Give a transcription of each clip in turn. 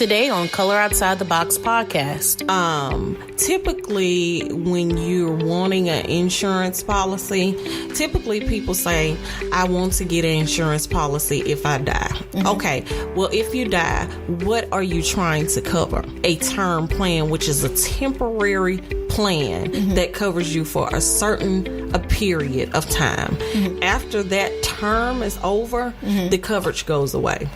today on Color Outside the Box podcast. Typically, when you're wanting an insurance policy, typically people say, I want to get an insurance policy if I die. Mm-hmm. Okay, well, if you die, what are you trying to cover? A term plan, which is a temporary plan that covers you for a period of time. After that term is over, the coverage goes away.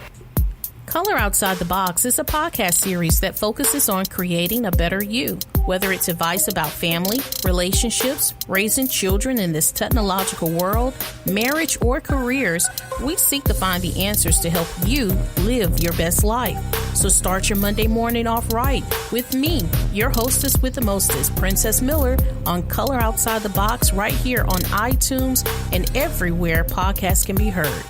Color Outside the Box is a podcast series that focuses on creating a better you. Whether it's advice about family, relationships, raising children in this technological world, marriage, or careers, we seek to find the answers to help you live your best life. So start your Monday morning off right with me, your hostess with the mostest, Princess Miller, on Color Outside the Box right here on iTunes and everywhere podcasts can be heard.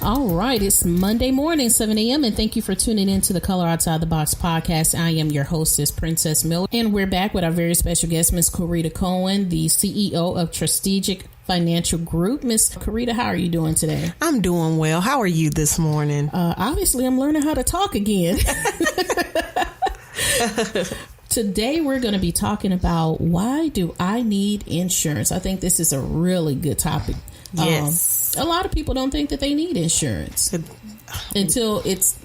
All right, it's Monday morning, 7 a.m., and thank you for tuning in to the Color Outside the Box podcast. I am your hostess, Princess Miller, and we're back with our very special guest, Ms. Corita Cohen, the CEO of Strategic Financial Group. Ms. Corita, how are you doing today? I'm doing well. How are you this morning? Obviously, I'm learning how to talk again. Today, we're going to be talking about why do I need insurance? I think this is a really good topic. Yes. A lot of people don't think that they need insurance until it's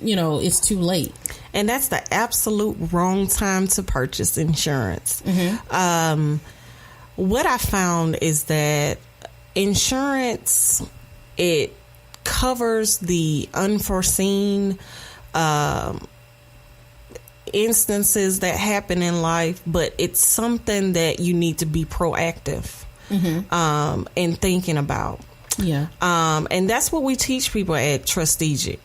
too late. And that's the absolute wrong time to purchase insurance. What I found is that insurance, it covers the unforeseen instances that happen in life, but it's something that you need to be proactive in thinking about. Yeah. And that's what we teach people at Strategic.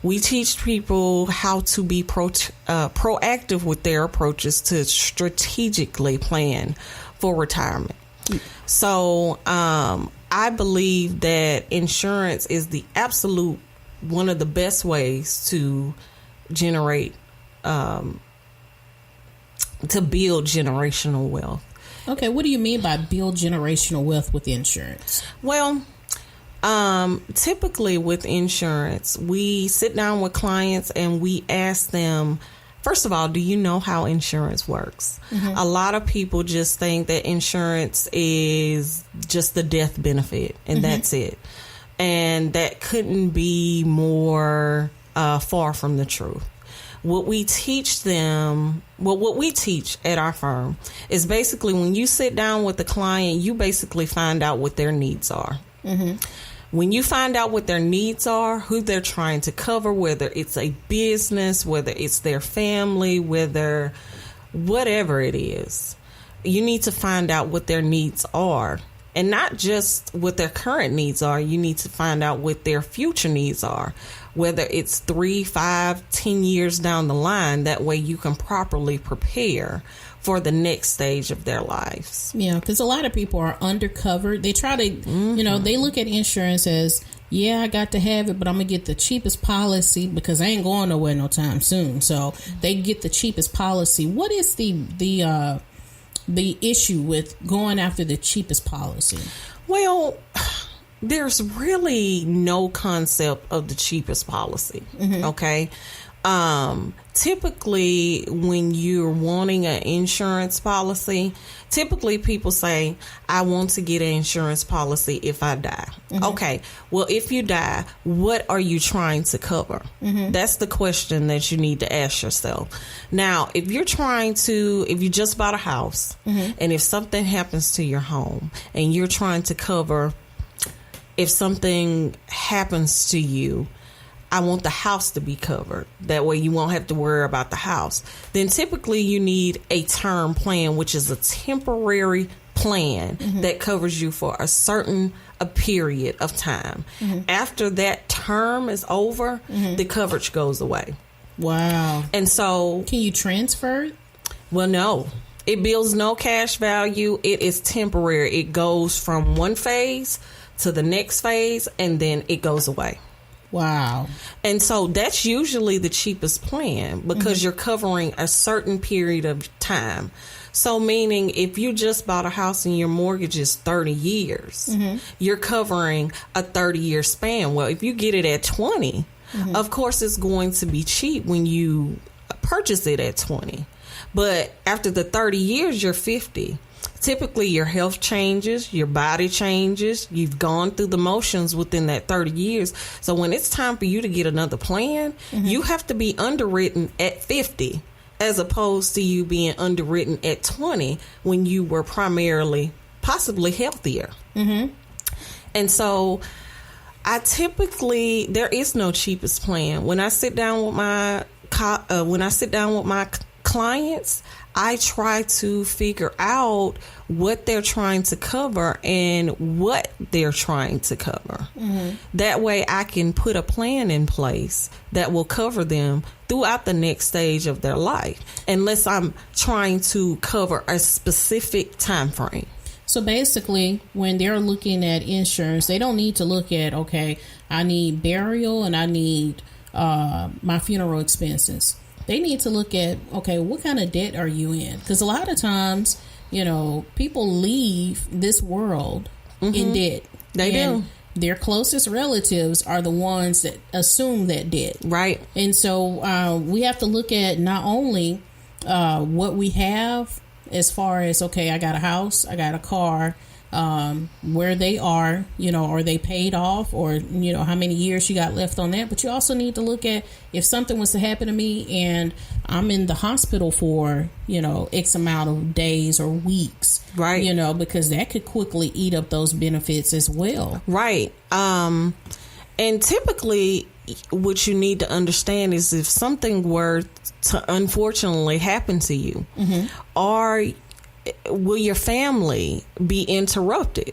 We teach people how to be proactive with their approaches to strategically plan for retirement. So I believe that insurance is the absolute one of the best ways to generate to build generational wealth. Okay, what do you mean by build generational wealth with insurance? Well, typically with insurance, we sit down with clients and we ask them, first of all, do you know how insurance works? A lot of people just think that insurance is just the death benefit and that's it. And that couldn't be more far from the truth. What we teach them, what we teach at our firm is basically when you sit down with the client, you basically find out what their needs are. When you find out what their needs are, who they're trying to cover, whether it's a business, whether it's their family, whether whatever it is, you need to find out what their needs are. And not just what their current needs are, you need to find out what their future needs are, whether it's 3, 5, 10 years down the line. That way you can properly prepare for the next stage of their lives. Yeah, because a lot of people are undercovered. They try to, they look at insurance as, yeah, I got to have it, but I'm going to get the cheapest policy because I ain't going nowhere no time soon. So they get the cheapest policy. What is the issue with going after the cheapest policy? Well, there's really no concept of the cheapest policy. Okay. Typically, when you're wanting an insurance policy, typically people say, I want to get an insurance policy if I die. Okay. Well, if you die, what are you trying to cover? That's the question that you need to ask yourself. Now, if you just bought a house and if something happens to your home and you're trying to cover, if something happens to you, I want the house to be covered. That way you won't have to worry about the house. Then typically you need a term plan, which is a temporary plan that covers you for a period of time. After that term is over, the coverage goes away. Wow. And so... Can you transfer it? Well, no. It builds no cash value. It is temporary. It goes from one phase to the next phase, and then it goes away. Wow. And so that's usually the cheapest plan because you're covering a certain period of time. So meaning if you just bought a house and your mortgage is 30 years, you're covering a 30-year span. Well, if you get it at 20, of course it's going to be cheap when you purchase it at 20. But after the 30 years, you're 50. Typically, your health changes, your body changes. You've gone through the motions within that 30 years. So when it's time for you to get another plan, you have to be underwritten at 50 as opposed to you being underwritten at 20 when you were primarily possibly healthier. And so I typically, there is no cheapest plan. When I sit down with my clients, I try to figure out what they're trying to cover and what they're trying to cover. That way I can put a plan in place that will cover them throughout the next stage of their life, unless I'm trying to cover a specific time frame. So basically, when they're looking at insurance, they don't need to look at, okay, I need burial and I need my funeral expenses. They need to look at, okay, what kind of debt are you in? Because a lot of times, people leave this world in debt. They do. Their closest relatives are the ones that assume that debt. Right. And so we have to look at not only what we have as far as, okay, I got a house, I got a car, where they are, are they paid off, or, how many years you got left on that. But you also need to look at if something was to happen to me and I'm in the hospital for, X amount of days or weeks. Right. Because that could quickly eat up those benefits as well. Right. And typically what you need to understand is if something were to unfortunately happen to you, will your family be interrupted?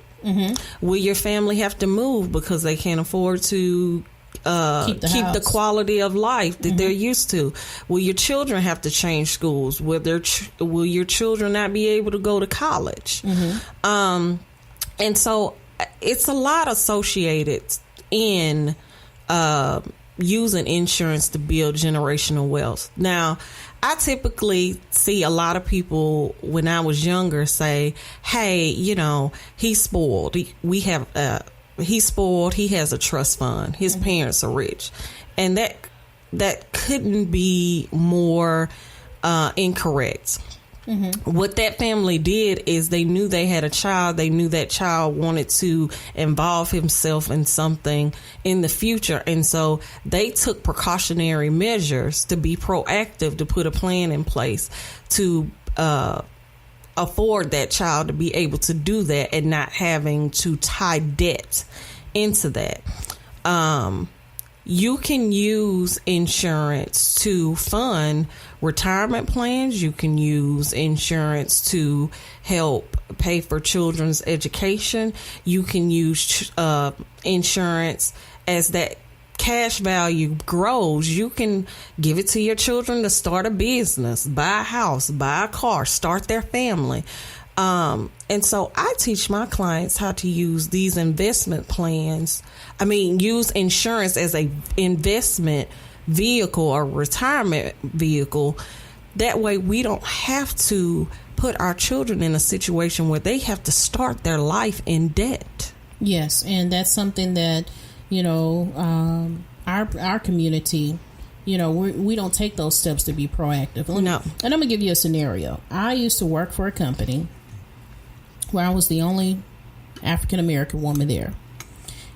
Will your family have to move because they can't afford to keep the quality of life that they're used to? Will your children have to change schools? Will your children not be able to go to college? And so it's a lot associated in using insurance to build generational wealth. Now, I typically see a lot of people when I was younger say, hey, he's spoiled. He's spoiled. He has a trust fund. His parents are rich. And that couldn't be more incorrect. What that family did is they knew they had a child. They knew that child wanted to involve himself in something in the future. And so they took precautionary measures to be proactive, to put a plan in place to afford that child to be able to do that and not having to tie debt into that. You can use insurance to fund retirement plans. You can use insurance to help pay for children's education. You can use insurance as that cash value grows. You can give it to your children to start a business, buy a house, buy a car, start their family. And so I teach my clients how to use these investment plans. Use insurance as a investment vehicle or retirement vehicle. That way we don't have to put our children in a situation where they have to start their life in debt. Yes. And that's something that, our community, we don't take those steps to be proactive. No. And I'm gonna give you a scenario. I used to work for a company where I was the only African American woman there.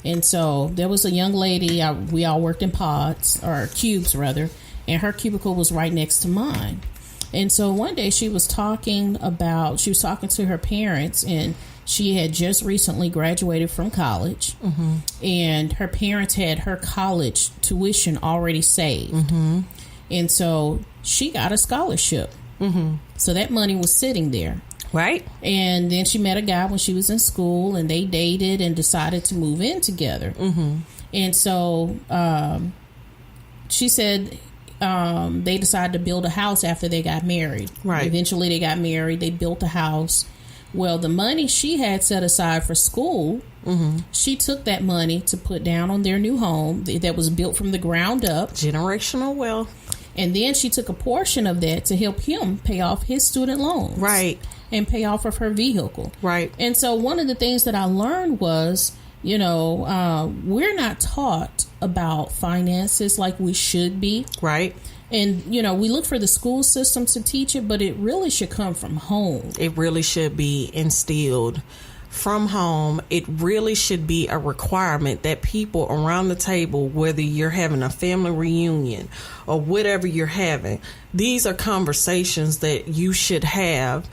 And so there was a young lady, we all worked in pods, or cubes rather, and her cubicle was right next to mine. And so one day she was talking to her parents, and she had just recently graduated from college, and her parents had her college tuition already saved. And so she got a scholarship. So that money was sitting there. Right. And then she met a guy when she was in school, and they dated and decided to move in together. And so she said they decided to build a house after they got married. Right. Eventually they got married. They built a house. Well, the money she had set aside for school, she took that money to put down on their new home that was built from the ground up. Generational wealth. And then she took a portion of that to help him pay off his student loans. Right. And pay off of her vehicle. Right. And so one of the things that I learned was, we're not taught about finances like we should be. Right. And, we look for the school system to teach it, but it really should come from home. It really should be instilled from home. It really should be a requirement that people around the table, whether you're having a family reunion or whatever you're having, these are conversations that you should have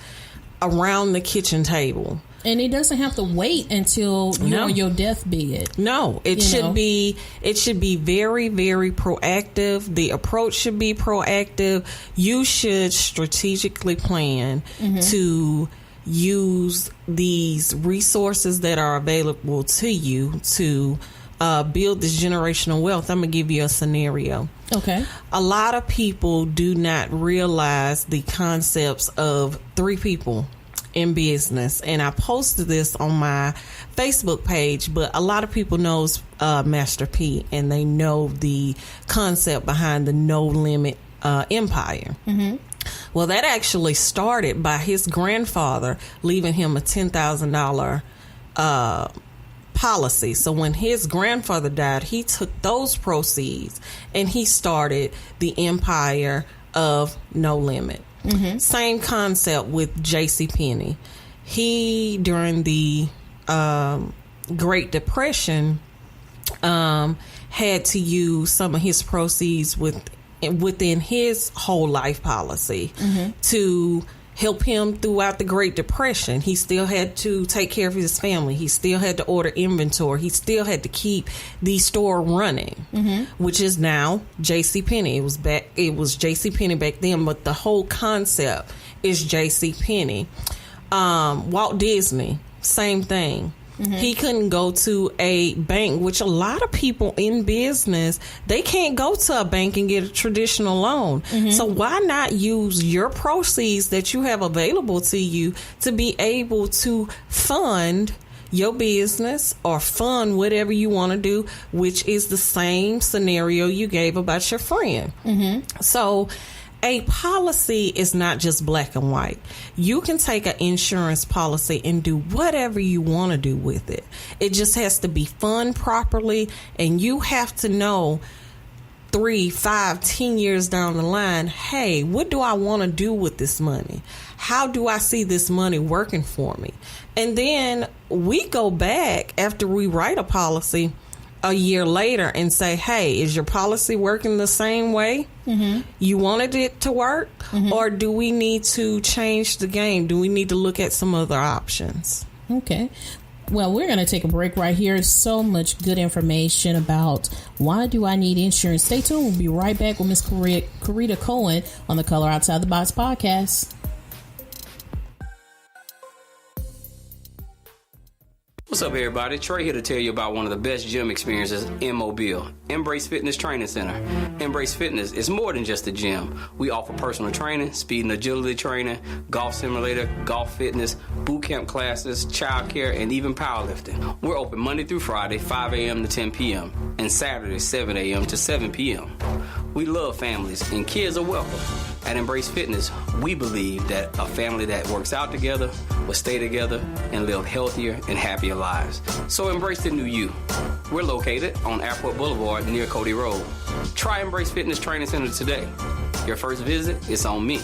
around the kitchen table. And it doesn't have to wait until you're on your deathbed. No, it should be very, very proactive. The approach should be proactive. You should strategically plan to use these resources that are available to you to build this generational wealth. I'm going to give you a scenario. Okay. A lot of people do not realize the concepts of 3 people in business, and I posted this on my Facebook page, but a lot of people knows Master P, and they know the concept behind the No Limit empire. Mm-hmm. Well, that actually started by his grandfather leaving him a $10,000 policy. So when his grandfather died, he took those proceeds and he started the empire of No Limit. Mm-hmm. Same concept with JCPenney. He, during the Great Depression, had to use some of his proceeds within his whole life policy to help him throughout the Great Depression. He still had to take care of his family. He still had to order inventory. He still had to keep the store running, which is now JCPenney. It was JCPenney back then, but the whole concept is JCPenney. Walt Disney, same thing. He couldn't go to a bank, which a lot of people in business, they can't go to a bank and get a traditional loan. So why not use your proceeds that you have available to you to be able to fund your business or fund whatever you want to do, which is the same scenario you gave about your friend. So a policy is not just black and white. You can take an insurance policy and do whatever you want to do with it. It just has to be funded properly, and you have to know 3, 5, 10 years down the line, hey, what do I want to do with this money? How do I see this money working for me? And then we go back after we write a policy a year later and say, hey, is your policy working the same way you wanted it to work? Or do we need to change the game? Do we need to look at some other options? Okay. Well, we're going to take a break right here. So much good information about why do I need insurance. Stay tuned. We'll be right back with Ms. Karita Cohen on the Color Outside the Box podcast. What's up, everybody? Trey here to tell you about one of the best gym experiences in Mobile, Embrace Fitness Training Center. Embrace Fitness is more than just a gym. We offer personal training, speed and agility training, golf simulator, golf fitness, boot camp classes, childcare, and even powerlifting. We're open Monday through Friday, 5 a.m. to 10 p.m., and Saturday, 7 a.m. to 7 p.m. We love families, and kids are welcome. At Embrace Fitness, we believe that a family that works out together will stay together and live healthier and happier lives. So embrace the new you. We're located on Airport Boulevard near Cody Road. Try Embrace Fitness Training Center today. Your first visit is on me.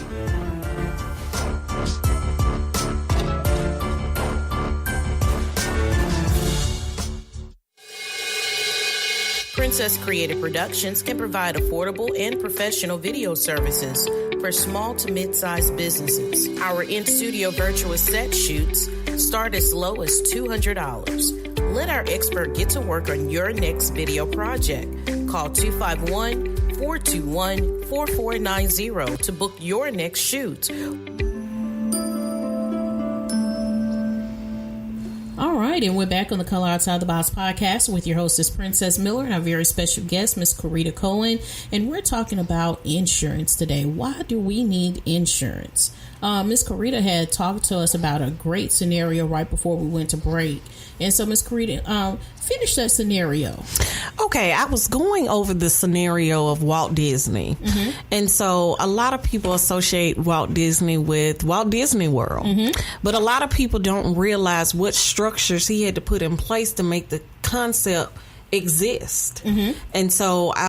Princess Creative Productions can provide affordable and professional video services for small to mid-sized businesses. Our in-studio virtual set shoots start as low as $200. Let our expert get to work on your next video project. Call 251-421-4490 to book your next shoot. All right, and we're back on the Color Outside the Box podcast with your hostess, Princess Miller, and our very special guest, Miss Karita Cohen. And we're talking about insurance today. Why do we need insurance? Miss Karita had talked to us about a great scenario right before we went to break. And so, Ms. Karita, finish that scenario. Okay, I was going over the scenario of Walt Disney. And so a lot of people associate Walt Disney with Walt Disney World. But a lot of people don't realize what structures he had to put in place to make the concept exist. And so I